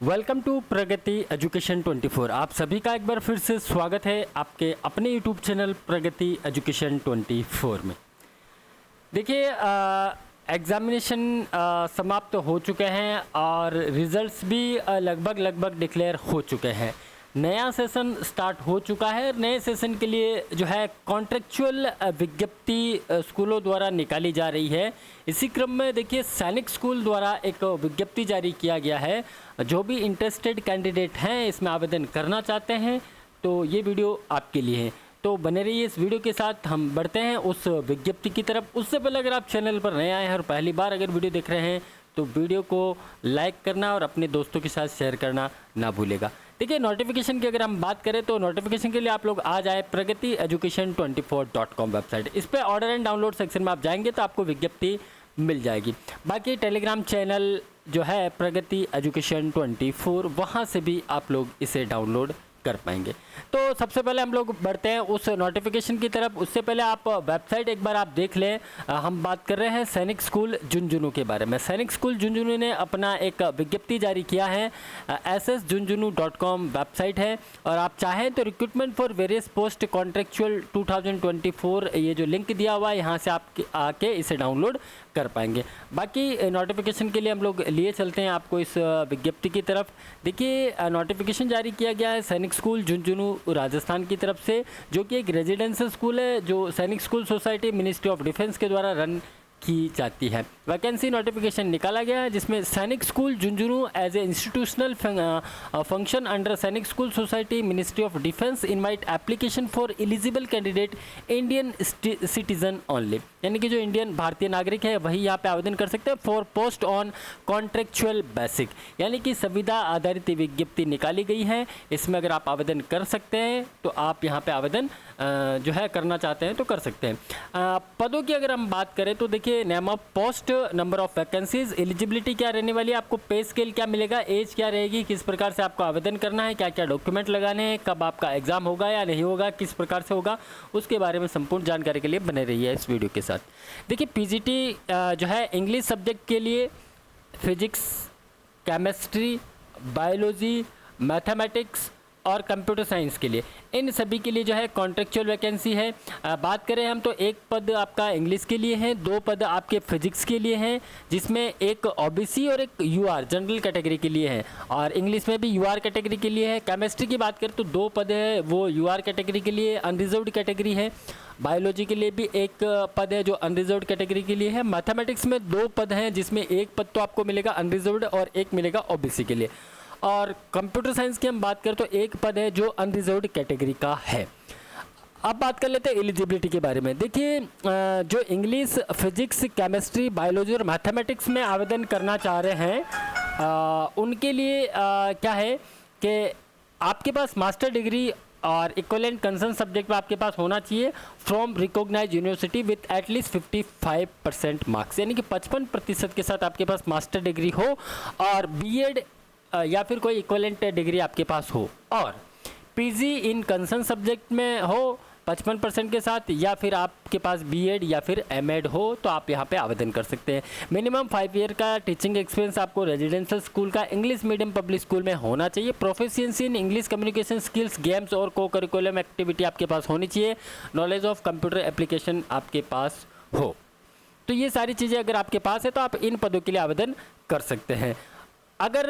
Welcome to Pragati education 24। आप सभी का एक बार फिर से स्वागत है आपके अपने यूट्यूब चैनल प्रगति एजुकेशन 24 में। देखिए एग्ज़ामिनेशन समाप्त हो चुके हैं और रिज़ल्ट्स भी लगभग डिक्लेयर हो चुके हैं। नया सेशन स्टार्ट हो चुका है। नए सेशन के लिए जो है कॉन्ट्रेक्चुअल विज्ञप्ति स्कूलों द्वारा निकाली जा रही है। इसी क्रम में देखिए सैनिक स्कूल द्वारा एक विज्ञप्ति जारी किया गया है। जो भी इंटरेस्टेड कैंडिडेट हैं इसमें आवेदन करना चाहते हैं तो ये वीडियो आपके लिए है, तो बने रहिए इस वीडियो के साथ। हम बढ़ते हैं उस विज्ञप्ति की तरफ। उससे पहले अगर आप चैनल पर नए आए हैं और पहली बार अगर वीडियो देख रहे हैं तो वीडियो को लाइक करना और अपने दोस्तों के साथ शेयर करना ना भूलेगा। देखिए नोटिफिकेशन की अगर हम बात करें तो नोटिफिकेशन के लिए आप लोग आ जाए प्रगति एजुकेशन 24.com वेबसाइट। इस पर ऑर्डर एंड डाउनलोड सेक्शन में आप जाएंगे तो आपको विज्ञप्ति मिल जाएगी। बाकी टेलीग्राम चैनल जो है प्रगति एजुकेशन 24, वहाँ से भी आप लोग इसे डाउनलोड कर पाएंगे। तो सबसे पहले हम लोग बढ़ते हैं उस नोटिफिकेशन की तरफ। उससे पहले आप वेबसाइट एक बार आप देख लें। हम बात कर रहे हैं सैनिक स्कूल झुंझुनू के बारे में। सैनिक स्कूल झुंझुनू ने अपना एक विज्ञप्ति जारी किया है। ssjhunjhunu.com वेबसाइट है और आप चाहें तो recruitment for various post contractual 2024 ये जो लिंक दिया हुआ है यहाँ से आप आके इसे डाउनलोड कर पाएंगे। बाकी नोटिफिकेशन के लिए हम लोग लिए चलते हैं आपको इस विज्ञप्ति की तरफ। देखिए नोटिफिकेशन जारी किया गया है सैनिक स्कूल झुंझुनू राजस्थान की तरफ से, जो कि एक रेजिडेंशियल स्कूल है जो सैनिक school society ministry of defence के द्वारा रन की जाती है। वैकेंसी नोटिफिकेशन निकाला गया है जिसमें Sainik school Jhunjhunu as a institutional function under Sainik school society ministry of defence invite application for eligible candidate Indian citizen only, यानी कि जो इंडियन भारतीय नागरिक है वही यहाँ पे आवेदन कर सकते हैं for post on contractual basic, यानी कि संविदा आधारित विज्ञप्ति निकाली गई है। इसमें अगर आप आवेदन कर सकते हैं तो आप यहाँ पे आवेदन जो है करना चाहते हैं तो कर सकते हैं। पदों की अगर हम बात करें तो देखिए name of post, number of vacancies, eligibility क्या रहने वाली है, आपको पे स्केल क्या मिलेगा, एज क्या रहेगी, किस प्रकार से आपको आवेदन करना है, क्या क्या डॉक्यूमेंट लगाने हैं, कब आपका एग्जाम होगा या नहीं होगा, किस प्रकार से होगा, उसके बारे में संपूर्ण जानकारी के लिए बने रहिए इस वीडियो के साथ। देखिए पीजीटी जो है इंग्लिश सब्जेक्ट के लिए फिजिक्स, केमिस्ट्री, बायोलॉजी, मैथमेटिक्स और कंप्यूटर साइंस के लिए, इन सभी के लिए जो है कॉन्ट्रेक्चुअल वैकेंसी है। बात करें हम तो एक पद आपका इंग्लिश के लिए है, 2 पद आपके फिजिक्स के लिए हैं, जिसमें एक ओबीसी और एक यूआर जनरल कैटेगरी के लिए है, और इंग्लिश में भी यूआर कैटेगरी के लिए है। केमिस्ट्री की बात करें तो 2 पद है, वो यूआर कैटेगरी के लिए अनरिजर्व्ड कैटेगरी है। बायोलॉजी के लिए भी एक पद है जो अनरिजर्व्ड कैटेगरी के लिए है। मैथमेटिक्स में 2 पद हैं जिसमें एक पद तो आपको मिलेगा अनरिजर्व्ड और एक मिलेगा ओबीसी के लिए। और कंप्यूटर साइंस की हम बात करें तो एक पद है जो अनरिजर्व्ड कैटेगरी का है। अब बात कर लेते हैं एलिजिबिलिटी के बारे में। देखिए जो इंग्लिश, फिजिक्स, केमिस्ट्री, बायोलॉजी और मैथमेटिक्स में आवेदन करना चाह रहे हैं उनके लिए क्या है कि आपके पास मास्टर डिग्री और इक्विवेलेंट कंसर्न सब्जेक्ट में आपके पास होना चाहिए from recognise university with at least 55% marks, यानी कि 55% के साथ आपके पास मास्टर डिग्री हो और बीएड या फिर कोई इक्विवेलेंट डिग्री आपके पास हो, और पीजी इन कंसर्न सब्जेक्ट में हो 55% के साथ, या फिर आपके पास बीएड या फिर एमएड हो तो आप यहाँ पे आवेदन कर सकते हैं। मिनिमम 5 ईयर का टीचिंग एक्सपीरियंस आपको रेजिडेंशियल स्कूल का इंग्लिश मीडियम पब्लिक स्कूल में होना चाहिए। Proficiency in English communication skills, games और को करिकुलम एक्टिविटी आपके पास होनी चाहिए। नॉलेज ऑफ कंप्यूटर एप्लीकेशन आपके पास हो। तो ये सारी चीज़ें अगर आपके पास है तो आप इन पदों के लिए आवेदन कर सकते हैं। अगर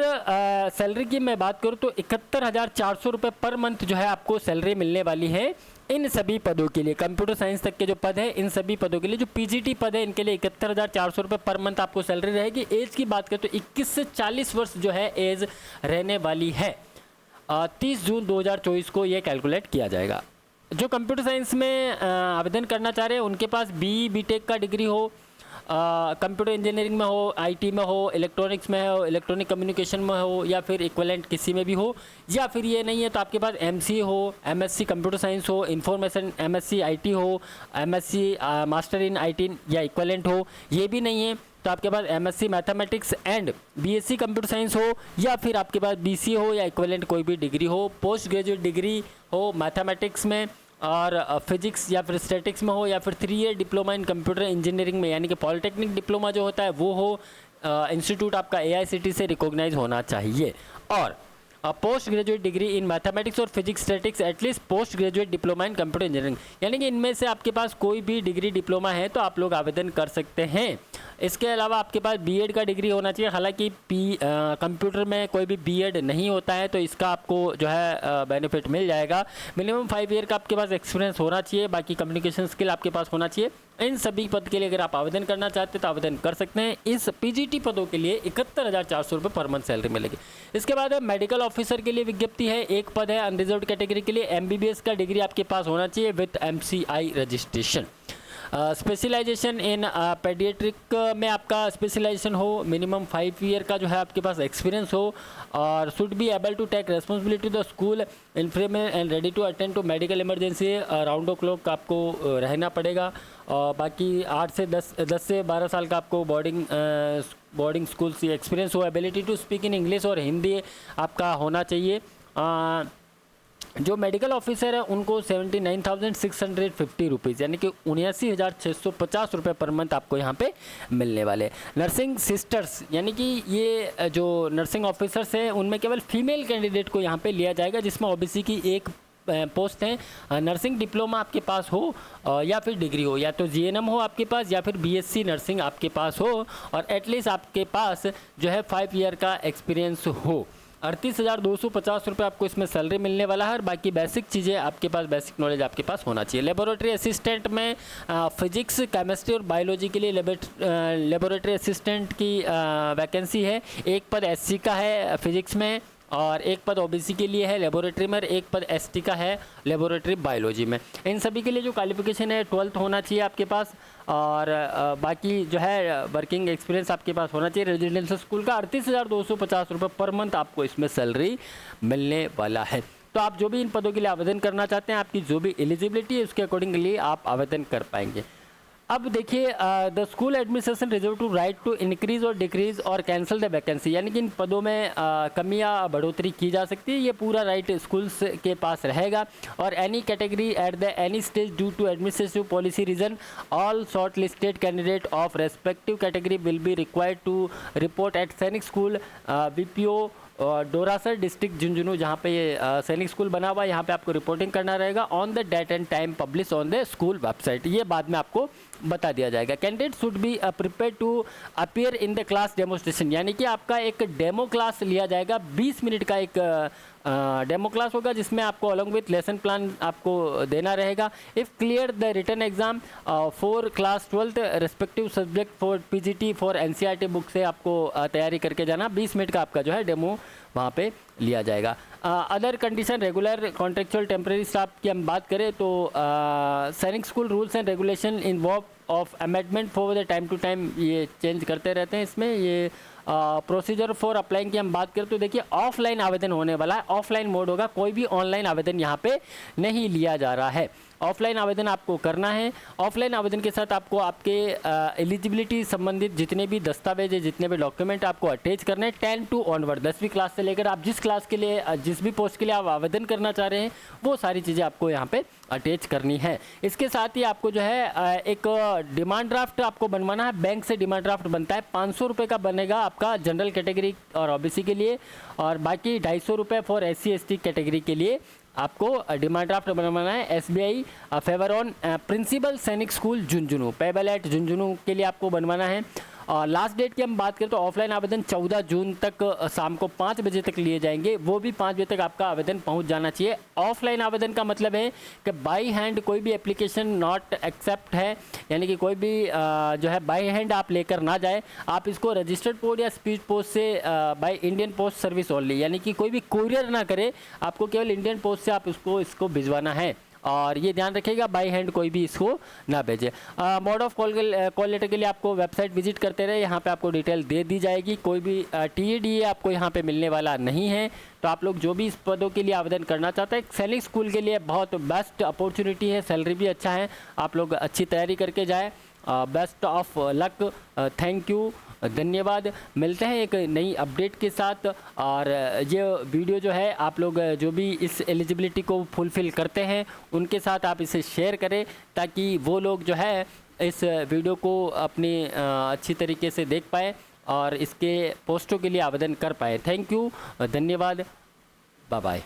सैलरी की मैं बात करूं तो 71,400 रुपये पर मंथ जो है आपको सैलरी मिलने वाली है इन सभी पदों के लिए। कंप्यूटर साइंस तक के जो पद हैं इन सभी पदों के लिए, जो पीजीटी पद है इनके लिए 71,400 रुपये पर मंथ आपको सैलरी रहेगी। एज की बात करें तो 21 से 40 वर्ष जो है एज रहने वाली है। 30 जून 2024 को ये कैलकुलेट किया जाएगा। जो कंप्यूटर साइंस में आवेदन करना चाह रहे हैं उनके पास बीटेक का डिग्री हो, कंप्यूटर इंजीनियरिंग में हो, आईटी में हो, इलेक्ट्रॉनिक्स में हो, इलेक्ट्रॉनिक कम्युनिकेशन में हो, या फिर इक्विवेलेंट किसी में भी हो, या फिर ये नहीं है तो आपके पास एमसीए हो, एमएससी कंप्यूटर साइंस हो, इंफॉर्मेशन एमएससी आईटी हो, एमएससी मास्टर इन आईटी या इक्विवेलेंट हो, ये भी नहीं है तो आपके पास MSc mathematics and BSc computer science हो, या फिर आपके पास बीसीए हो या इक्विवेलेंट कोई भी डिग्री हो, पोस्ट ग्रेजुएट डिग्री हो मैथमेटिक्स में और फिजिक्स या फिर स्टैटिक्स में हो, या फिर 3 year diploma in computer engineering में, यानी कि पॉलिटेक्निक डिप्लोमा जो होता है वो हो, इंस्टीट्यूट आपका AICTE से रिकॉग्नाइज होना चाहिए। और post graduate degree in mathematics और physics statics at least post graduate diploma in computer engineering, यानी कि इनमें से आपके पास कोई भी डिग्री डिप्लोमा है तो आप लोग आवेदन कर सकते हैं। इसके अलावा आपके पास बीएड का डिग्री होना चाहिए, हालांकि कंप्यूटर में कोई भी बीएड नहीं होता है तो इसका आपको जो है बेनिफिट मिल जाएगा। मिनिमम 5 ईयर का आपके पास एक्सपीरियंस होना चाहिए, बाकी कम्युनिकेशन स्किल आपके पास होना चाहिए। इन सभी पद के लिए अगर आप आवेदन करना चाहते हैं तो आवेदन कर सकते हैं। इस पीजीटी पदों के लिए 71,400 रुपये पर मंथ सैलरी मिलेगी। इसके बाद मेडिकल ऑफिसर के लिए विज्ञप्ति है, एक पद है अनरिजर्व कैटेगरी के लिए, एमबीबीएस का डिग्री आपके पास होना चाहिए with MCI registration. Specialisation in paediatric में आपका स्पेशलाइजेशन हो, मिनिमम 5 ईयर का जो है आपके पास एक्सपीरियंस हो, और should be able to take responsibility the school इन्फ्रेमेंट and ready to attend to medical emergency round the clock आपको रहना पड़ेगा। और बाकी 8 से 10 से 12 साल का आपको बोर्डिंग स्कूल से एक्सपीरियंस हो। Ability to speak in English और हिंदी आपका होना चाहिए। जो मेडिकल ऑफिसर है उनको 79,650 रुपीज़ यानी कि 79,650 रुपये पर मंथ आपको यहाँ पे मिलने वाले। नर्सिंग सिस्टर्स यानी कि ये जो नर्सिंग ऑफिसर्स हैं उनमें केवल फीमेल कैंडिडेट को यहाँ पे लिया जाएगा, जिसमें ओबीसी की एक पोस्ट है। नर्सिंग डिप्लोमा आपके पास हो या फिर डिग्री हो, या तो जीएनएम हो आपके पास या फिर बीएससी नर्सिंग आपके पास हो, और एटलीस्ट आपके पास जो है 5 ईयर का एक्सपीरियंस हो। 38,250 रुपये आपको इसमें सैलरी मिलने वाला है, और बाकी बेसिक चीज़ें आपके पास, बेसिक नॉलेज आपके पास होना चाहिए। लेबोरेटरी असिस्टेंट में फिजिक्स, केमिस्ट्री और बायोलॉजी के लिए लेबोरेटरी असिस्टेंट की वैकेंसी है। एक पद एससी का है फिजिक्स में, और एक पद ओबीसी के लिए है लेबोरेटरी में, एक पद एसटी का है लेबोरेटरी बायोलॉजी में। इन सभी के लिए जो क्वालिफिकेशन है 12th होना चाहिए आपके पास, और बाकी जो है वर्किंग एक्सपीरियंस आपके पास होना चाहिए। रेजिडेंशियल स्कूल का 38,250 रुपये पर मंथ आपको इसमें सैलरी मिलने वाला है। तो आप जो भी इन पदों के लिए आवेदन करना चाहते हैं, आपकी जो भी एलिजिबिलिटी है उसके अकॉर्डिंगली आप आवेदन कर पाएंगे। अब देखिए, the school administration reserve to right to increase और डिक्रीज और कैंसिल द वैकेंसी, यानी कि इन पदों में कमी या बढ़ोतरी की जा सकती है, ये पूरा राइट स्कूल्स के पास रहेगा। और any category at the any stage due to administrative policy reason all short listed candidate of respective category will be required to report at Sainik school BPO Dorasar district Jhunjhunu, जहाँ पे ये सैनिक स्कूल बना हुआ है, यहाँ पे आपको रिपोर्टिंग करना रहेगा on the date and time publish on the school website. ये बाद में आपको बता दिया जाएगा। Candidate should be prepare to appear in the class demonstration, यानी कि आपका एक डेमो क्लास लिया जाएगा, 20 मिनट का एक डेमो क्लास होगा, जिसमें आपको अलॉन्ग विथ लेसन प्लान आपको देना रहेगा। If clear the written exam for class 12th respective subject for PGT for NCERT book से आपको तैयारी करके जाना। 20 मिनट का आपका जो है डेमो वहाँ पे लिया जाएगा। Other condition, regular contractual temporary staff की हम बात करें तो Sainik school rules and regulation involve of amendment for the time to time ये चेंज करते रहते हैं। इसमें ये प्रोसीजर फॉर अप्लाइंग की हम बात करें तो देखिए ऑफलाइन आवेदन होने वाला है, ऑफलाइन मोड होगा, कोई भी ऑनलाइन आवेदन यहाँ पे नहीं लिया जा रहा है। ऑफलाइन आवेदन आपको करना है। ऑफलाइन आवेदन के साथ आपको आपके एलिजिबिलिटी संबंधित जितने भी दस्तावेज है, जितने भी डॉक्यूमेंट आपको अटैच करने हैं 10 टू ऑनवर्ड, 10वीं क्लास से लेकर आप जिस क्लास के लिए, जिस भी पोस्ट के लिए आप आवेदन करना चाह रहे हैं वो सारी चीज़ें आपको यहाँ पे अटैच करनी है। इसके साथ ही आपको जो है एक डिमांड ड्राफ्ट आपको बनवाना है। बैंक से डिमांड ड्राफ्ट बनता है, 500 रुपये का बनेगा आपका जनरल कैटेगरी और ओबीसी के लिए, और बाकी 250 रुपये फॉर SC ST कैटेगरी के लिए आपको डिमांड ड्राफ्ट बनवाना है। SBI फेवर ऑन प्रिंसिपल सैनिक school Jhunjhunu, payable eight Jhunjhunu के लिए आपको बनवाना है। और लास्ट डेट की हम बात करें तो ऑफलाइन आवेदन 14 जून तक शाम को 5 बजे तक लिए जाएंगे, वो भी 5 बजे तक आपका आवेदन पहुंच जाना चाहिए। ऑफलाइन आवेदन का मतलब है कि बाई हैंड कोई भी एप्लीकेशन नॉट एक्सेप्ट है, यानी कि कोई भी जो है बाई हैंड आप लेकर ना जाए, आप इसको रजिस्टर्ड पोस्ट या स्पीड पोस्ट से by Indian post service only, यानी कि कोई भी कुरियर ना करे, आपको केवल इंडियन पोस्ट से आप इसको भिजवाना है। और ये ध्यान रखिएगा बाई हैंड कोई भी इसको ना भेजे। मोड ऑफ कॉल लेटर के लिए आपको वेबसाइट विजिट करते रहे, यहाँ पे आपको डिटेल दे दी जाएगी। कोई भी TADA आपको यहाँ पे मिलने वाला नहीं है। तो आप लोग जो भी इस पदों के लिए आवेदन करना चाहते हैं, सैनिक स्कूल के लिए बहुत बेस्ट अपॉर्चुनिटी है, सैलरी भी अच्छा है, आप लोग अच्छी तैयारी करके जाएँ। Best of luck, thank you, धन्यवाद। मिलते हैं एक नई अपडेट के साथ। और ये वीडियो जो है आप लोग जो भी इस एलिजिबिलिटी को फुलफ़िल करते हैं उनके साथ आप इसे शेयर करें, ताकि वो लोग जो है इस वीडियो को अपनी अच्छी तरीके से देख पाए और इसके पोस्टों के लिए आवेदन कर पाए। थैंक यू, धन्यवाद, बाय बाय।